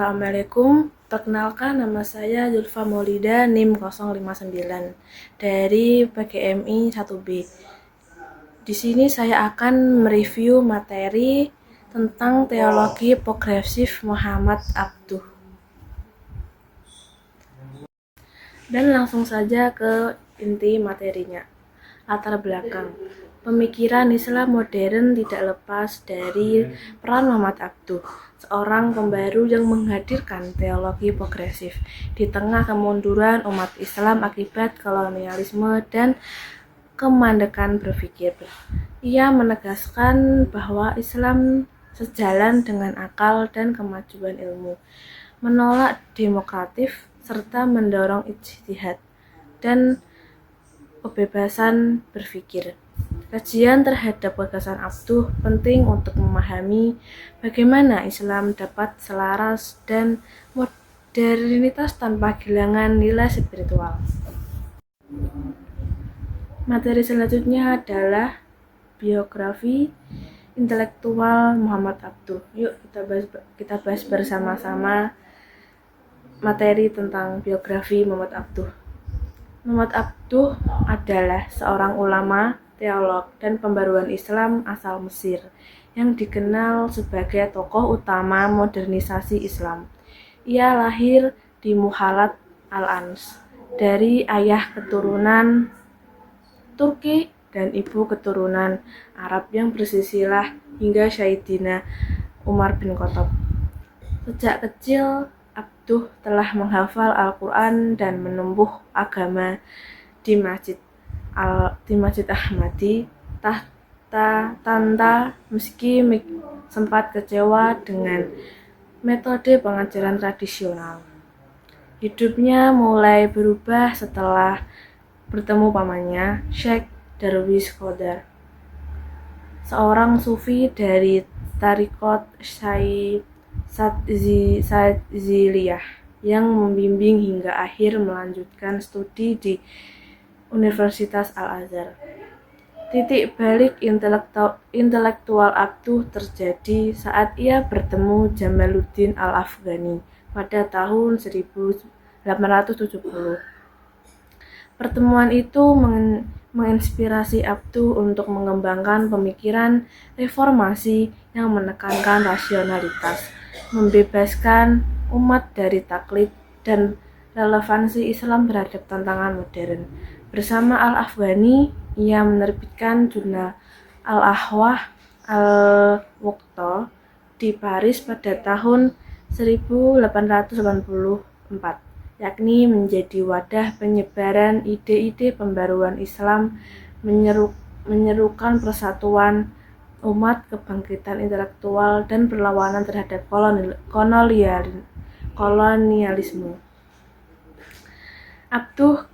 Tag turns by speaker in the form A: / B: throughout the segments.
A: Assalamualaikum, perkenalkan nama saya Zulfa Maulida NIM 059 dari PGMI 1B. Di sini saya akan mereview materi tentang teologi progresif Muhammad Abduh. Dan langsung saja ke inti materinya. Latar belakang. Pemikiran Islam modern tidak lepas dari peran Muhammad Abduh, seorang pembaru yang menghadirkan teologi progresif di tengah kemunduran umat Islam akibat kolonialisme dan kemandekan berpikir. Ia menegaskan bahwa Islam sejalan dengan akal dan kemajuan ilmu, menolak demokratif serta mendorong ijtihad dan kebebasan berpikir. Kajian terhadap gagasan Abduh penting untuk memahami bagaimana Islam dapat selaras dan modernitas tanpa kehilangan nilai spiritual. Materi selanjutnya adalah biografi intelektual Muhammad Abduh. Yuk kita bahas bersama-sama materi tentang biografi Muhammad Abduh. Muhammad Abduh adalah seorang ulama, teolog, dan pembaruan Islam asal Mesir yang dikenal sebagai tokoh utama modernisasi Islam. Ia lahir di Muhallat Al-Ans dari ayah keturunan Turki dan ibu keturunan Arab yang bersilsilah hingga Sayyidina Umar bin Khattab. Sejak kecil, Abduh telah menghafal Al-Quran dan menempuh agama di Masjid Ahmadi Tanta meski sempat kecewa dengan metode pengajaran tradisional. Hidupnya mulai berubah setelah bertemu pamannya, Syekh Darwis Qadar, seorang sufi dari Tariqat Sadziliyah yang membimbing hingga akhir melanjutkan studi di Universitas Al-Azhar. Titik balik intelektual Abduh terjadi saat ia bertemu Jamaluddin Al-Afghani pada tahun 1870. Pertemuan itu menginspirasi Abduh untuk mengembangkan pemikiran reformasi yang menekankan rasionalitas, membebaskan umat dari taklid, dan relevansi Islam terhadap tantangan modern. Bersama Al-Afghani, ia menerbitkan jurnal Al-Ahwah Al-Wuqta di Paris pada tahun 1884, yakni menjadi wadah penyebaran ide-ide pembaruan Islam, menyerukan persatuan umat, kebangkitan intelektual, dan perlawanan terhadap kolonialisme. Abduh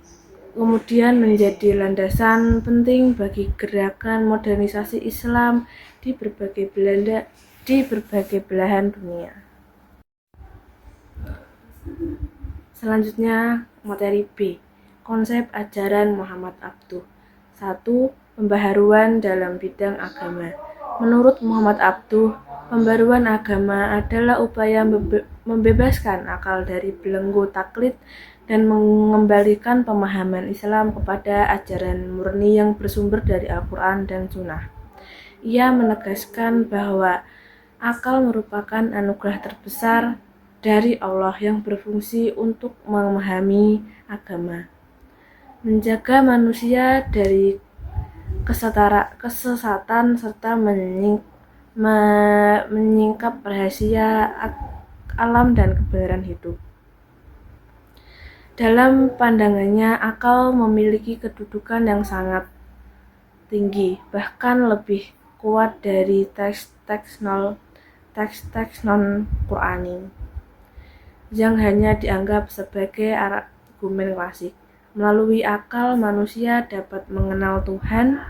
A: kemudian menjadi landasan penting bagi gerakan modernisasi Islam di berbagai belahan dunia. Selanjutnya, materi B. Konsep ajaran Muhammad Abduh. 1. Pembaharuan dalam bidang agama. Menurut Muhammad Abduh, pembaruan agama adalah upaya membebaskan akal dari belenggu taklid dan mengembalikan pemahaman Islam kepada ajaran murni yang bersumber dari Al-Quran dan Sunnah. Ia menegaskan bahwa akal merupakan anugerah terbesar dari Allah yang berfungsi untuk memahami agama, menjaga manusia dari kesesatan serta menyingkap rahasia alam dan kebenaran hidup. Dalam pandangannya, akal memiliki kedudukan yang sangat tinggi, bahkan lebih kuat dari teks-teks non-Qur'ani yang hanya dianggap sebagai argumen klasik. Melalui akal, manusia dapat mengenal Tuhan,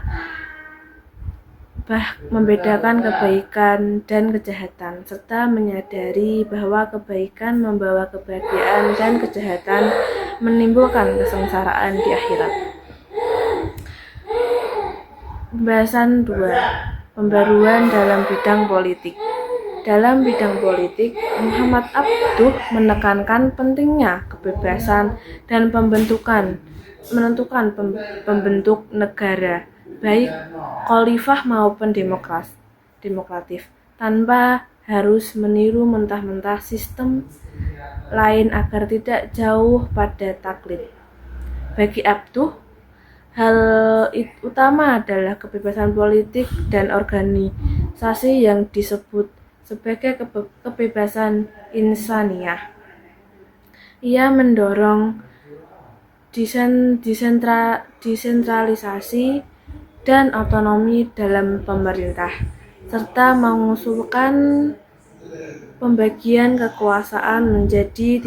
A: membedakan kebaikan dan kejahatan, serta menyadari bahwa kebaikan membawa kebahagiaan dan kejahatan menimbulkan kesengsaraan di akhirat. Pembahasan 2. Pembaruan dalam bidang politik. Dalam bidang politik, Muhammad Abduh menekankan pentingnya kebebasan dan menentukan pembentuk negara, baik khalifah maupun demokratif, tanpa harus meniru mentah-mentah sistem lain agar tidak jauh pada taklid. Bagi Abduh, hal utama adalah kebebasan politik dan organisasi yang disebut sebagai kebebasan insaniah. Ia mendorong desentralisasi dan otonomi dalam pemerintah, serta mengusulkan pembagian kekuasaan menjadi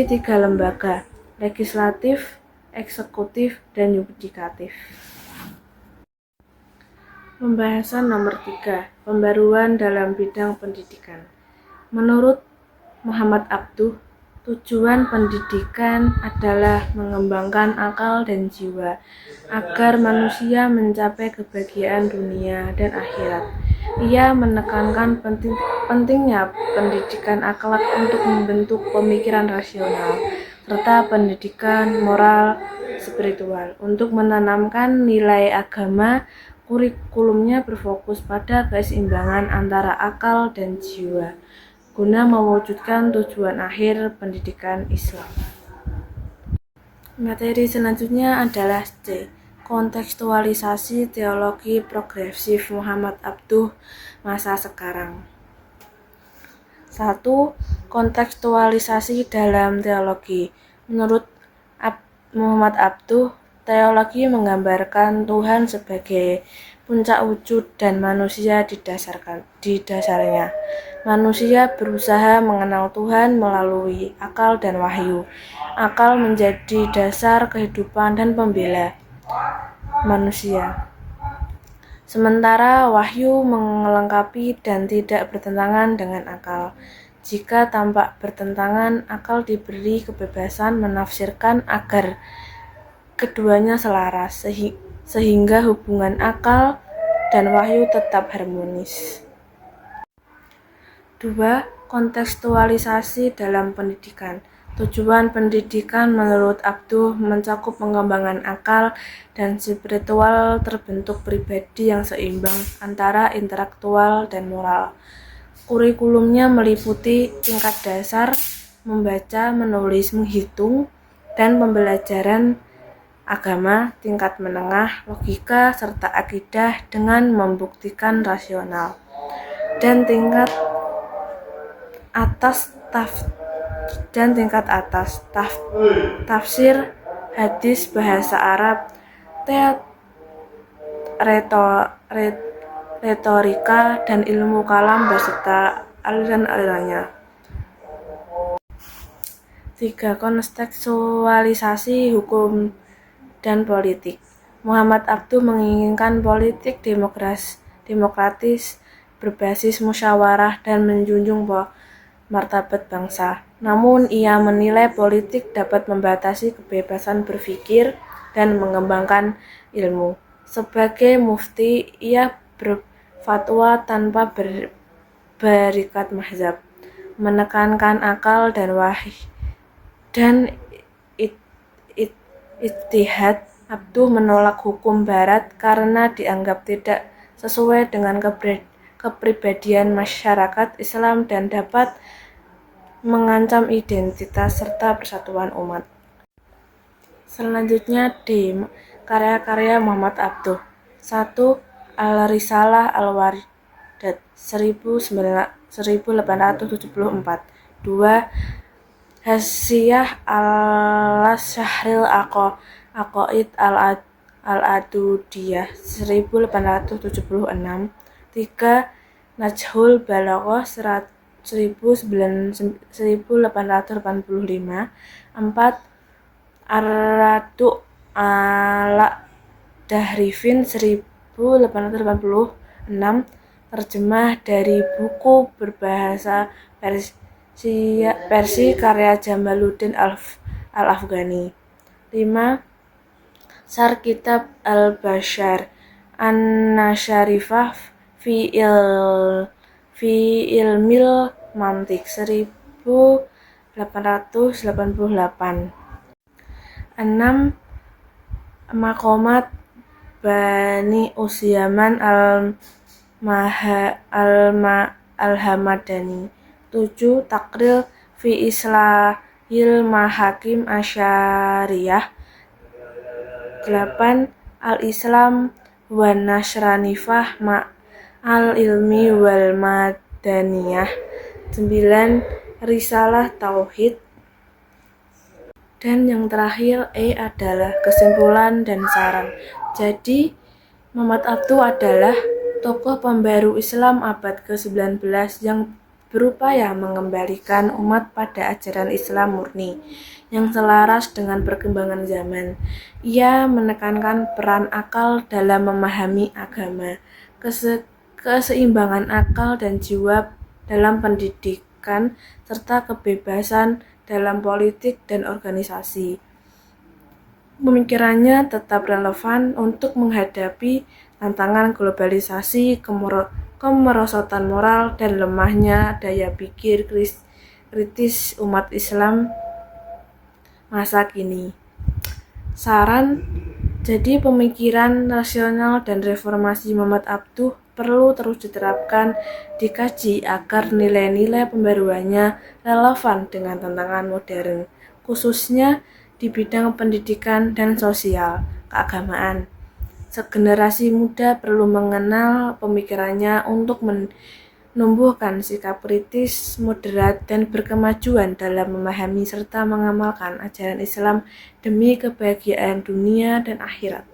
A: tiga lembaga: legislatif, eksekutif, dan yudikatif. Pembahasan nomor 3, pembaruan dalam bidang pendidikan. Menurut Muhammad Abduh, tujuan pendidikan adalah mengembangkan akal dan jiwa agar manusia mencapai kebahagiaan dunia dan akhirat. Ia menekankan pentingnya pendidikan akhlak untuk membentuk pemikiran rasional, serta pendidikan moral spiritual untuk menanamkan nilai agama. Kurikulumnya berfokus pada keseimbangan antara akal dan jiwa, guna mewujudkan tujuan akhir pendidikan Islam. Materi selanjutnya adalah C. Kontekstualisasi teologi progresif Muhammad Abduh masa sekarang. 1. Kontekstualisasi dalam teologi. Menurut Muhammad Abduh, teologi menggambarkan Tuhan sebagai puncak wujud dan manusia di dasarnya. Manusia berusaha mengenal Tuhan melalui akal dan wahyu. Akal menjadi dasar kehidupan dan pembela manusia. Sementara wahyu melengkapi dan tidak bertentangan dengan akal. Jika tampak bertentangan, akal diberi kebebasan menafsirkan agar keduanya selaras, sehingga hubungan akal dan wahyu tetap harmonis. 2. Kontekstualisasi dalam pendidikan. Tujuan pendidikan menurut Abduh mencakup pengembangan akal dan spiritual terbentuk pribadi yang seimbang antara intelektual dan moral. Kurikulumnya meliputi tingkat dasar, membaca, menulis, menghitung, dan pembelajaran agama, tingkat menengah, logika, serta akidah dengan membuktikan rasional, dan tingkat atas tafsir, hadis, bahasa Arab, retorika, dan ilmu kalam beserta aliran-alirannya. 3. Kontekstualisasi hukum dan politik. Muhammad Abduh menginginkan politik demokratis, berbasis musyawarah, dan menjunjung martabat bangsa. Namun, ia menilai politik dapat membatasi kebebasan berpikir dan mengembangkan ilmu. Sebagai mufti, ia berfatwa tanpa berikat mazhab, menekankan akal dan wahyu dan ijtihad. Abduh menolak hukum barat karena dianggap tidak sesuai dengan kepribadian masyarakat Islam dan dapat mengancam identitas serta persatuan umat. Selanjutnya D. Karya-karya Muhammad Abduh. 1. Al-Risalah Al-Waridat 1874. 2. Hasyiah al-Syahril Aqaid al-Adudiyah 1876. 3. Najhul Balaghah 1885. 4. Ar-Raddu ala Dahrifin 1886. Terjemah dari buku berbahasa Persia karya Jamaluddin al-Afghani. 5. Syarh Kitab al-Bashar An-Nasharifah fi ilmil mantik 1888. 6. Maqamat Bani Usyaman al-Hamadani. 7. Takril fi Islahil Mahakim Asyariyah. 8. Al-Islam wa Nasranifah al-Ilmi wal Madaniyah. 9. Risalah Tauhid. Dan yang terakhir adalah kesimpulan dan saran. Jadi, Muhammad Abduh adalah tokoh pembaru Islam abad ke-19 yang berupaya mengembalikan umat pada ajaran Islam murni yang selaras dengan perkembangan zaman. Ia menekankan peran akal dalam memahami agama, keseimbangan akal dan jiwa dalam pendidikan, serta kebebasan dalam politik dan organisasi. Pemikirannya tetap relevan untuk menghadapi tantangan globalisasi, kemerosotan moral, dan lemahnya daya pikir kritis umat Islam masa kini. Saran, jadi pemikiran rasional dan reformasi Muhammad Abduh perlu terus diterapkan, dikaji agar nilai-nilai pembaruannya relevan dengan tantangan modern, khususnya di bidang pendidikan dan sosial keagamaan. Generasi muda perlu mengenal pemikirannya untuk menumbuhkan sikap kritis, moderat, dan berkemajuan dalam memahami serta mengamalkan ajaran Islam demi kebahagiaan dunia dan akhirat.